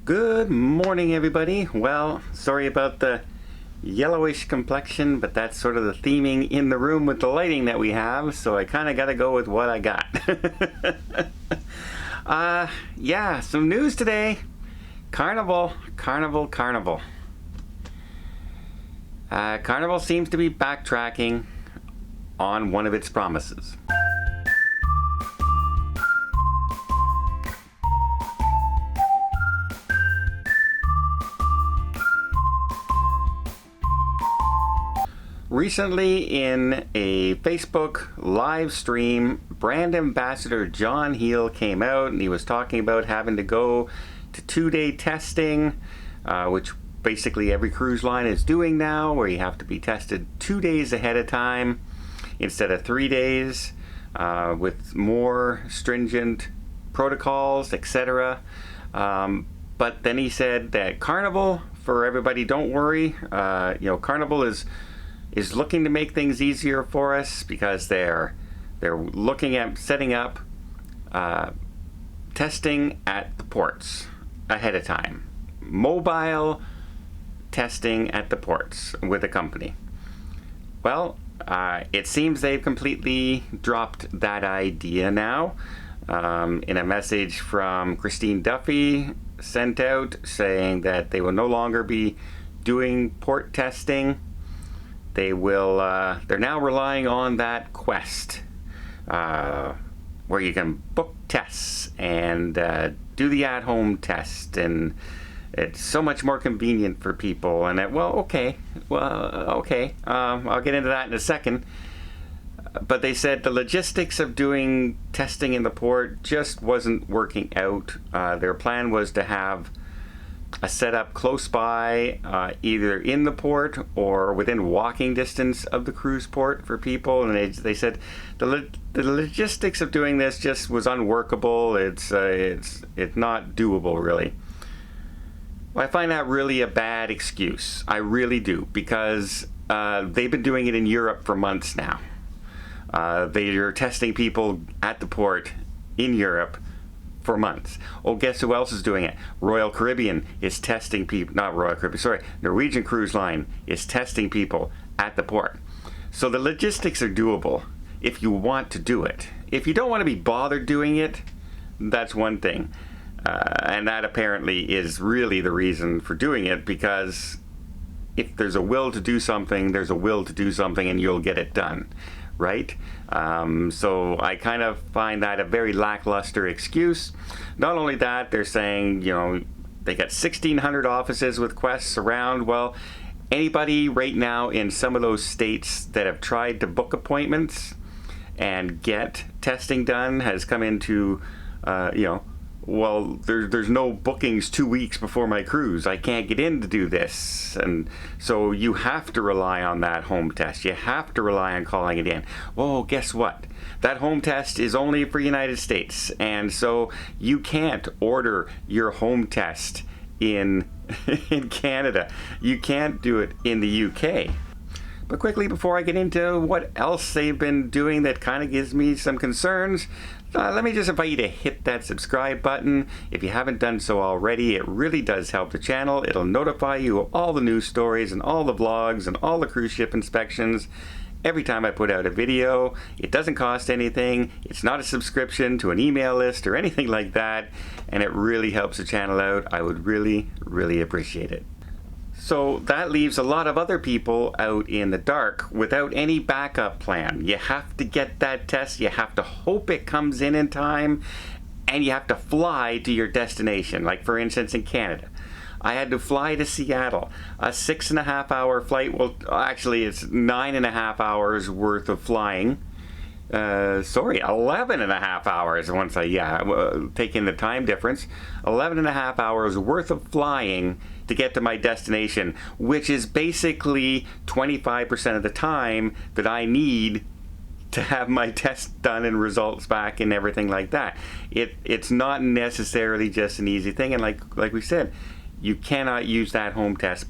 Good morning, everybody. Well, sorry about the yellowish complexion, but that's sort of the theming in the room with the lighting that we have, so I kind of got to go with what I got. Yeah, some news today. Carnival. Carnival seems to be backtracking on one of its promises. Recently, in a Facebook live stream, brand ambassador John Heel came out and he was talking about having to go to 2-day testing, which basically every cruise line is doing now, where you have to be tested 2 days ahead of time instead of 3 days, with more stringent protocols, etc. But then he said that Carnival, for everybody, don't worry, Carnival is looking to make things easier for us because they're looking at setting up testing at the ports ahead of time. Mobile testing at the ports with a company. Well, it seems they've completely dropped that idea now. In a message from Christine Duffy sent out saying that they will no longer be doing port testing. They will. They're now relying on that Quest, where you can book tests and do the at-home test, and it's so much more convenient for people. And I'll get into that in a second. But they said the logistics of doing testing in the port just wasn't working out. Their plan was to have a setup close by, either in the port or within walking distance of the cruise port for people, and they said the logistics of doing this just was unworkable. It's not doable, really. Well, I find that really a bad excuse. I really do, because they've been doing it in Europe for months now. They are testing people at the port in Europe for months. Oh, guess who else is doing it? Royal Caribbean is testing people, not Royal Caribbean, sorry, Norwegian Cruise Line is testing people at the port. So the logistics are doable if you want to do it. If you don't want to be bothered doing it, that's one thing. And that apparently is really the reason for doing it, because if there's a will to do something, there's a will to do something, and you'll get it done. Right? So I kind of find that a very lackluster excuse. Not only that, they're saying, they got 1,600 offices with Quests around. Well, anybody right now in some of those states that have tried to book appointments and get testing done has come into, there's no bookings 2 weeks before my cruise. I can't get in to do this. And so you have to rely on that home test. You have to rely on calling it in. Well, guess what? That home test is only for United States. And so you can't order your home test in Canada. You can't do it in the UK. But quickly, before I get into what else they've been doing that kind of gives me some concerns, let me just invite you to hit that subscribe button. If you haven't done so already, it really does help the channel. It'll notify you of all the news stories and all the vlogs and all the cruise ship inspections every time I put out a video. It doesn't cost anything. It's not a subscription to an email list or anything like that, and it really helps the channel out. I would really, really appreciate it. So that leaves a lot of other people out in the dark without any backup plan. You have to get that test, you have to hope it comes in time, and you have to fly to your destination. Like, for instance, in Canada, I had to fly to Seattle, a 6.5-hour flight. Well, actually, it's 9.5 hours worth of flying. 11.5 hours once take in the time difference. 11.5 hours worth of flying to get to my destination, which is basically 25% of the time that I need to have my test done and results back and everything like that. It's not necessarily just an easy thing, and like we said, you cannot use that home test